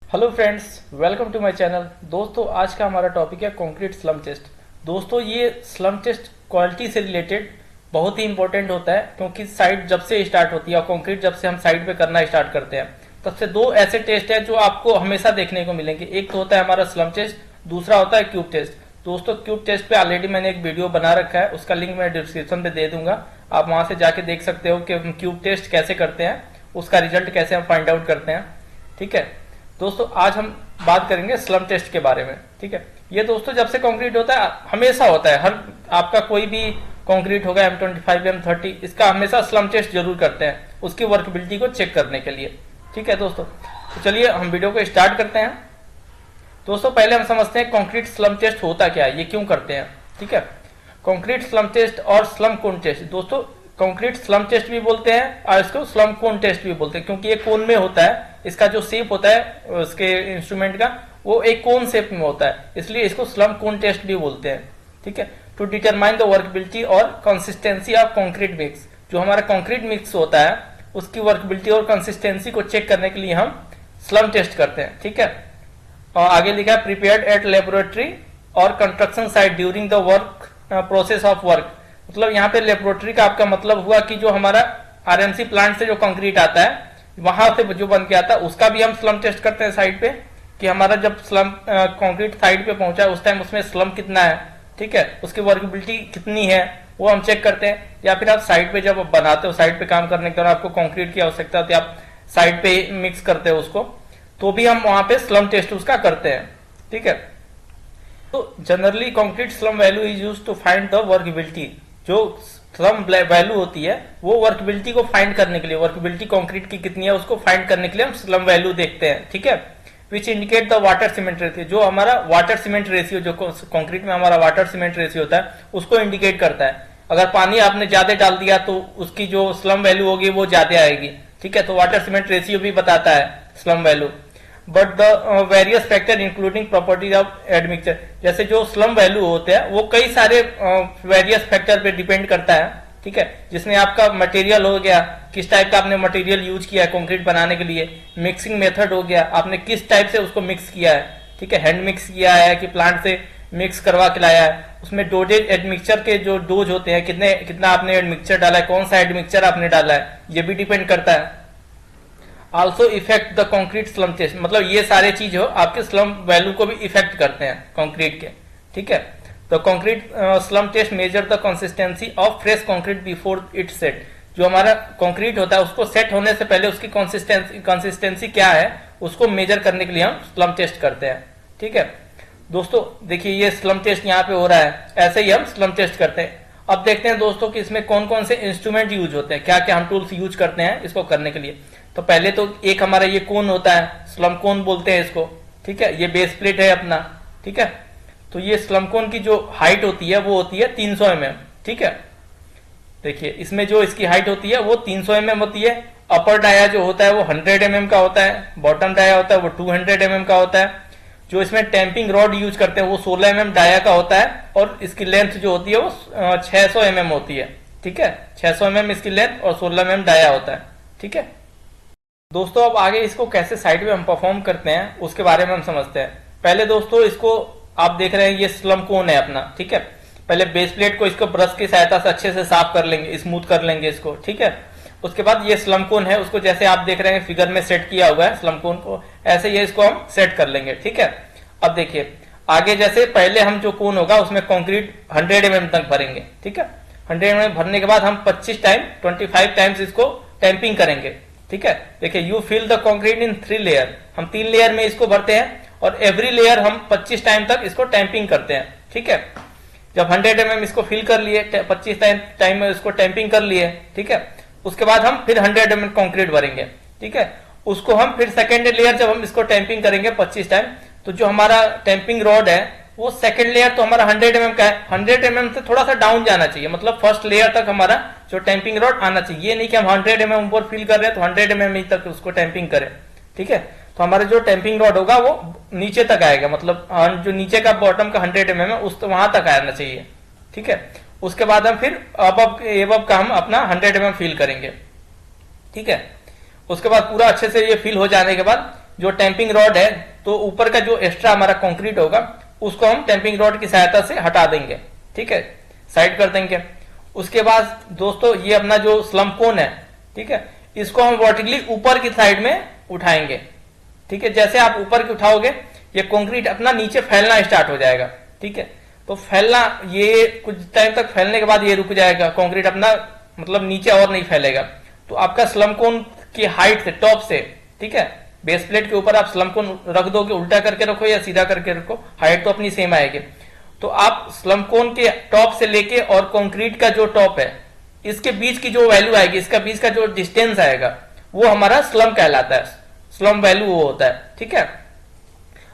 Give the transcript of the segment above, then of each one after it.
Hello friends, welcome to my channel. दोस्तों, आज का हमारा टॉपिक है कंक्रीट स्लम टेस्ट। दोस्तों, ये स्लम टेस्ट क्वालिटी से रिलेटेड बहुत ही इंपॉर्टेंट होता है, क्योंकि साइट जब से स्टार्ट होती है और कंक्रीट जब से हम साइट पे करना स्टार्ट करते हैं तब से दो ऐसे टेस्ट हैं जो आपको हमेशा देखने को मिलेंगे। एक तो होता है हमारा स्लम टेस्ट, दूसरा होता है क्यूब टेस्ट। दोस्तों, क्यूब टेस्ट पे ऑलरेडी मैंने एक वीडियो बना रखा है, उसका लिंक मैं डिस्क्रिप्शन पे दे दूंगा। आप वहां से जाके देख सकते हो कि हम क्यूब टेस्ट कैसे करते हैं, उसका रिजल्ट कैसे हम फाइंड आउट करते हैं। ठीक है दोस्तों, आज हम बात करेंगे स्लम टेस्ट के बारे में। ठीक है, ये दोस्तों जब से कंक्रीट होता है, हमेशा होता है, हर आपका कोई भी कंक्रीट होगा M25 M30, इसका हमेशा स्लम टेस्ट जरूर करते हैं उसकी वर्कबिलिटी को चेक करने के लिए। ठीक है दोस्तों, तो चलिए हम वीडियो को स्टार्ट करते हैं। दोस्तों, पहले हम समझते हैं कंक्रीट स्लम टेस्ट होता क्या है, ये क्यों करते हैं। ठीक है, कंक्रीट स्लम टेस्ट और स्लम कोन टेस्ट। दोस्तों, कंक्रीट स्लम टेस्ट भी बोलते हैं और इसको स्लम कोन टेस्ट भी बोलते हैं, क्योंकि ये कोन में होता है। इसका जो शेप होता है उसके इंस्ट्रूमेंट का, वो एक कोन शेप में होता है, इसलिए इसको स्लम कोन टेस्ट भी बोलते हैं। ठीक है, टू डिटरमाइन द वर्कबिलिटी और कंसिस्टेंसी ऑफ कंक्रीट मिक्स। जो हमारा कंक्रीट मिक्स होता है उसकी वर्कबिलिटी और कंसिस्टेंसी को चेक करने के लिए हम स्लम टेस्ट करते हैं। ठीक है, और आगे लिखा है प्रिपेयर्ड एट लेबोरेटरी और construction site during the work process of work. मतलब यहाँ पे लेबोरेटरी का आपका मतलब हुआ कि जो हमारा आरएमसी प्लांट से जो कंक्रीट आता है, वहां से जो बन के आता है, उसका भी हम स्लम टेस्ट करते हैं साइड पे, कि हमारा जब स्लम कंक्रीट साइड पे पहुंचा है उस टाइम उसमें स्लम कितना है। ठीक है, उसकी वर्कबिलिटी कितनी है वो हम चेक करते हैं। या फिर आप साइड पे जब बनाते हो, साइड पे काम करने के दौरान आपको कंक्रीट की आवश्यकता होती है, आप साइड पे मिक्स करते हो उसको, तो भी हम वहां पे स्लम टेस्ट उसका करते हैं। ठीक है, तो generally concrete slump value is used to find the workability. जो स्लम वैल्यू होती है वो वर्कबिलिटी को फाइंड करने के लिए, वर्कबिलिटी कंक्रीट की कितनी है उसको फाइंड करने के लिए हम स्लम वैल्यू देखते हैं। ठीक है, which indicate the water cement ratio. जो हमारा वाटर सीमेंट रेशियो, जो कंक्रीट में हमारा वाटर सीमेंट रेशियो होता है, उसको इंडिकेट करता है। अगर पानी आपने ज्यादा डाल दिया तो उसकी जो स्लम वैल्यू होगी वो ज्यादा आएगी। ठीक है, तो वाटर सीमेंट रेशियो भी बताता है slum value. But the various factor including properties of admixture. जैसे जो स्लम वैल्यू होते हैं वो कई सारे वेरियस फैक्टर पे डिपेंड करता है। ठीक है, जिसमें आपका मटेरियल हो गया, किस टाइप का आपने मटेरियल यूज किया है कंक्रीट बनाने के लिए, मिक्सिंग मेथड हो गया, आपने किस टाइप से उसको मिक्स किया है। ठीक है, हैंड मिक्स किया है कि प्लांट से मिक्स करवा के लाया है, उसमें डोजेज एडमिक्सचर के जो डोज होते हैं, कितना आपने एडमिक्सचर डाला है, कौन सा एडमिक्सचर आपने डाला है, ये भी डिपेंड करता है। Also effect the concrete slump test. मतलब ये सारे चीज हो आपके स्लम वैल्यू को भी इफेक्ट करते हैं कंक्रीट के। ठीक है, तो concrete slump test measure the consistency of fresh concrete before it set. जो हमारा कंक्रीट होता है उसको सेट होने से पहले उसकी कंसिस्टेंसी क्या है उसको मेजर करने के लिए हम स्लम टेस्ट करते हैं। ठीक है दोस्तों, देखिए ये स्लम टेस्ट यहाँ पे हो रहा है, ऐसे ही हम स्लम टेस्ट करते हैं। अब देखते हैं दोस्तों कि इसमें कौन कौन से इंस्ट्रूमेंट यूज होते हैं, क्या क्या हम टूल्स यूज करते हैं इसको करने के लिए। तो पहले तो एक हमारा ये कोन होता है, स्लम कोन बोलते हैं इसको। ठीक है, ये बेस प्लेट है अपना। ठीक है, तो ये स्लम कोन की जो हाइट होती है वो होती है 300 mm। ठीक है, देखिए इसमें जो इसकी हाइट होती है वो 300 mm होती है। अपर डाया जो होता है वो 100 mm का होता है, बॉटम डाया होता है वो 200 mm का होता है। जो इसमें टैंपिंग रॉड यूज करते हैं वो 16 mm डाया का होता है, और इसकी लेंथ जो होती है वो 600 mm होती है। ठीक है, 600 mm इसकी लेंथ और 16 mm डाया होता है। ठीक है दोस्तों, अब आगे इसको कैसे साइड में हम परफॉर्म करते हैं उसके बारे में हम समझते हैं। पहले दोस्तों, इसको आप देख रहे हैं ये स्लम कोन है अपना। ठीक है, पहले बेस प्लेट को इसको ब्रश की सहायता से अच्छे से साफ कर लेंगे, स्मूथ कर लेंगे इसको। ठीक है, उसके बाद ये स्लम कोन है, उसको जैसे आप देख रहे हैं फिगर में सेट किया हुआ है स्लम कोन को, ऐसे ये इसको हम सेट कर लेंगे। ठीक है, अब देखिए आगे, जैसे पहले हम जो कोन होगा उसमें कंक्रीट 100 mm तक भरेंगे। ठीक है, 100 mm भरने के बाद हम 25 टाइम्स इसको टैंपिंग करेंगे। ठीक है, देखिए you fill the concrete in 3 layer. हम 3 लेयर में इसको भरते हैं और एवरी लेयर हम 25 टाइम तक इसको टैंपिंग करते हैं। ठीक है, जब 100 mm इसको फिल कर लिए, 25 टाइम में इसको टैंपिंग कर लिए। ठीक है, उसके बाद हम फिर 100 mm कंक्रीट भरेंगे। ठीक है, उसको हम फिर सेकेंड लेयर जब हम इसको टैंपिंग करेंगे 25 टाइम, तो जो हमारा टैंपिंग रॉड है वो सेकंड लेयर तो हमारा 100 mm का है, 100 mm से थोड़ा सा डाउन जाना चाहिए, मतलब फर्स्ट लेयर तक हमारा जो टैंपिंग रॉड आना चाहिए। ये नहीं कि हम 100 mm ऊपर फिल कर रहे हैं तो 100 mm ही तक उसको टैंपिंग करें। ठीक है, तो हमारा जो टैंपिंग रॉड होगा वो नीचे तक आएगा, मतलब जो नीचे का बॉटम का 100 mm है उस वहां तक आना चाहिए। ठीक है, उसके बाद हम फिर अब का हम अपना 100 mm फिल करेंगे। ठीक है, उसके बाद पूरा अच्छे से ये फिल हो जाने के बाद जो टैंपिंग रॉड है, तो ऊपर का जो एक्स्ट्रा हमारा कंक्रीट होगा उसको हम टैंपिंग रॉड की सहायता से हटा देंगे। ठीक है, साइड कर देंगे। उसके बाद दोस्तों ये अपना जो स्लम कोन है, ठीक है, इसको हम वर्टिकली ऊपर की साइड में उठाएंगे। ठीक है, जैसे आप ऊपर की उठाओगे ये कंक्रीट अपना नीचे फैलना स्टार्ट हो जाएगा। ठीक है, तो फैलना, ये कुछ टाइम तक फैलने के बाद ये रुक जाएगा, कंक्रीट अपना मतलब नीचे और नहीं फैलेगा। तो आपका स्लम कोन की हाइट से, टॉप से, ठीक है, बेस प्लेट के ऊपर आप स्लम कोन रख दोगे, उल्टा करके रखो या सीधा करके रखो, हाइट तो अपनी सेम आएगी। तो आप स्लम कोन के टॉप से लेके और कंक्रीट का जो टॉप है इसके बीच की जो वैल्यू आएगी, इसका बीच का जो डिस्टेंस आएगा वो हमारा स्लम कहलाता है, स्लम वैल्यू वो होता है। ठीक है,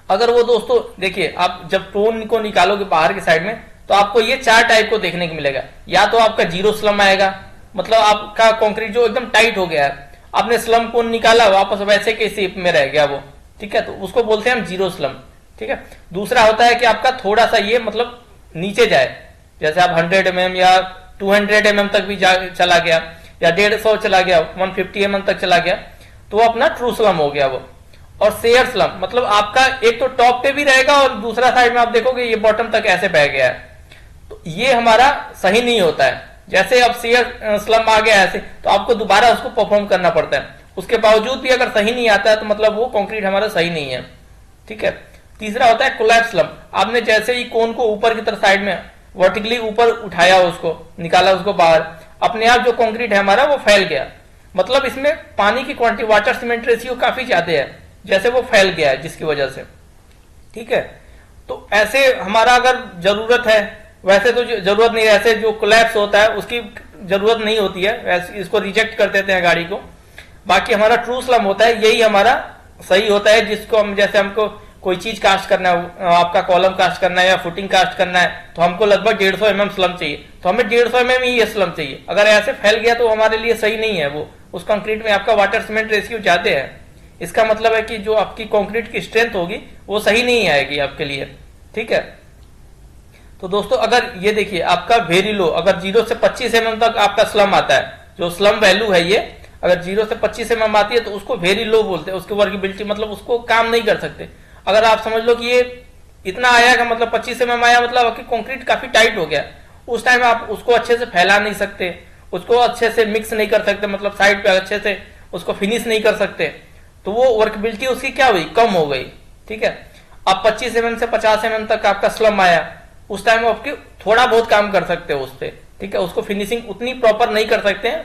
अगर वो दोस्तों देखिए, आप जब टोन को निकालोगे बाहर की साइड में तो आपको ये 4 टाइप को देखने को मिलेगा। या तो आपका जीरो स्लम आएगा, मतलब आपका कंक्रीट जो एकदम टाइट हो गया है, आपने स्लम कोन निकाला वापस वैसे के शेप में रह गया वो, ठीक है, तो उसको बोलते हैं हम जीरो स्लम। ठीक है, दूसरा होता है कि आपका थोड़ा सा ये मतलब नीचे जाए, जैसे आप 100 mm या 200 mm तक भी चला गया, या 150 चला गया, 150 mm तक चला गया, तो अपना ट्रू स्लम हो गया वो। और शेयर स्लम मतलब आपका एक तो टॉप पे भी रहेगा और दूसरा साइड में आप देखोगे ये बॉटम तक ऐसे बह गया है, तो ये हमारा सही नहीं होता है। जैसे अब शेयर स्लम आ गया ऐसे, तो आपको दोबारा उसको परफॉर्म करना पड़ता है। उसके बावजूद भी अगर सही नहीं आता है तो मतलब वो कंक्रीट हमारा सही नहीं है। ठीक है, तीसरा होता है कोलैप्स स्लम। आपने जैसे ही कोन को ऊपर की तरफ साइड में वर्टिकली ऊपर उठाया, उसको निकाला, उसको बाहर, अपने आप जो कंक्रीट है हमारा वो फैल गया, मतलब इसमें पानी की क्वांटिटी, वाटर सीमेंट रेशियो काफी ज्यादा है, जैसे वो फैल गया है जिसकी वजह से। ठीक है, तो ऐसे हमारा अगर जरूरत है, वैसे तो जरूरत नहीं है, ऐसे जो कोलैप्स होता है उसकी जरूरत नहीं होती है, वैसे इसको रिजेक्ट कर देते हैं गाड़ी को। बाकी हमारा ट्रू स्लम होता है, यही हमारा सही होता है, जिसको हम, जैसे हमको कोई चीज कास्ट करना है, आपका कॉलम कास्ट करना है या फुटिंग कास्ट करना है, तो हमको लगभग 150 mm स्लम चाहिए, तो हमें 150 mm ही ये स्लम चाहिए। अगर ऐसे फैल गया तो हमारे लिए सही नहीं है वो, उस कंक्रीट में आपका वाटर सीमेंट रेशियो ज्यादा है, इसका मतलब है कि जो आपकी कंक्रीट की स्ट्रेंथ होगी वो सही नहीं आएगी आपके लिए। ठीक है, तो दोस्तों अगर ये देखिए आपका वेरी लो, अगर 0 से 25 mm तक आपका स्लम आता है, जो स्लम वैल्यू है ये, अगर 0 से 25 mm आती है तो उसको वेरी लो बोलते हैं, उसकी वर्केबिलिटी मतलब उसको काम नहीं कर सकते। अगर आप समझ लो कि ये इतना आया का मतलब 25 mm आया, मतलब आपकी कंक्रीट काफी टाइट हो गया, उस टाइम आप उसको अच्छे से फैला नहीं सकते, उसको अच्छे से मिक्स नहीं कर सकते, मतलब साइड पे अच्छे से उसको फिनिश नहीं कर सकते, तो वो वर्केबिलिटी उसकी क्या हुई, कम हो गई। ठीक है, अब 25 mm से 50 mm तक आपका स्लम आया, उस टाइम आपके थोड़ा बहुत काम कर सकते हो उस पर। ठीक है, उसको फिनिशिंग उतनी प्रॉपर नहीं कर सकते हैं।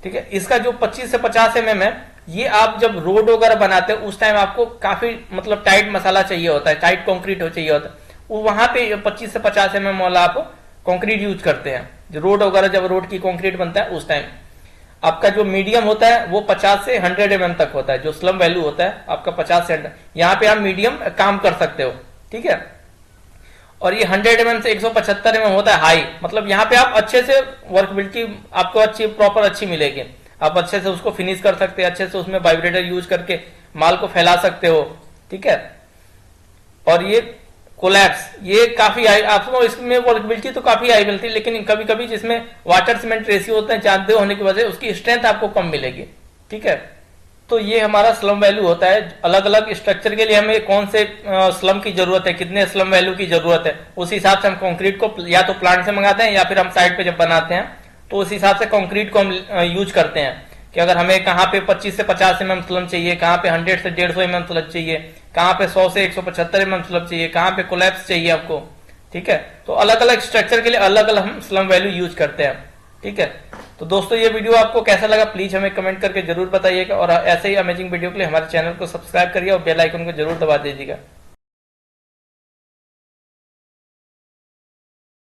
ठीक है, इसका जो 25 से 50 mm है, ये आप जब रोड वगैरह बनाते हो उस टाइम आपको काफी मतलब टाइट मसाला चाहिए होता है, टाइट कंक्रीट चाहिए होता है, वहां पे 25 से 50 mm वाला आप कंक्रीट यूज करते हैं। जो रोड वगैरह, जब रोड की कंक्रीट बनता है उस टाइम आपका जो मीडियम होता है वो 50 से 100 mm तक होता है, जो स्लम वैल्यू होता है आपका 50 से 100, यहाँ पे आप मीडियम काम कर सकते हो। ठीक है, और ये 100 mm से 175 mm होता है हाई, मतलब यहाँ पे आप अच्छे से वर्कबिलिटी आपको अच्छी प्रॉपर अच्छी मिलेगी, आप अच्छे से उसको फिनिश कर सकते हैं, अच्छे से उसमें वाइब्रेटर यूज करके माल को फैला सकते हो। ठीक है, और ये कोलैप्स ये काफी हाई, आपको इसमें वर्केबिलिटी तो काफी हाई मिलती है, लेकिन कभी कभी जिसमें वाटर सीमेंट रेशियो होते हैं ज्यादा होने की वजह उसकी स्ट्रेंथ आपको कम मिलेगी। ठीक है, तो ये हमारा स्लम वैल्यू होता है। अलग अलग स्ट्रक्चर के लिए हमें कौन से स्लम की जरूरत है, कितने स्लम वैल्यू की जरूरत है, उस हिसाब से हम कंक्रीट को या तो प्लांट से मंगाते हैं या फिर हम साइड पे जब बनाते हैं तो उस हिसाब से कंक्रीट को हम यूज करते हैं कि अगर हमें कहाँ पे 25 से 50 mm स्लम चाहिए, कहाँ पे 100 से 150 mm स्लम चाहिए, कहाँ पे 100 से 175 mm स्लम चाहिए, कहाँ पे कोलैप्स चाहिए आपको। ठीक है, तो अलग अलग स्ट्रक्चर के लिए अलग अलग हम स्लम वैल्यू यूज करते हैं। ठीक है, तो दोस्तों ये वीडियो आपको कैसा लगा प्लीज हमें कमेंट करके जरूर बताइएगा, और ऐसे ही अमेजिंग वीडियो के लिए हमारे चैनल को सब्सक्राइब करिए और बेल आइकन को जरूर दबा दीजिएगा।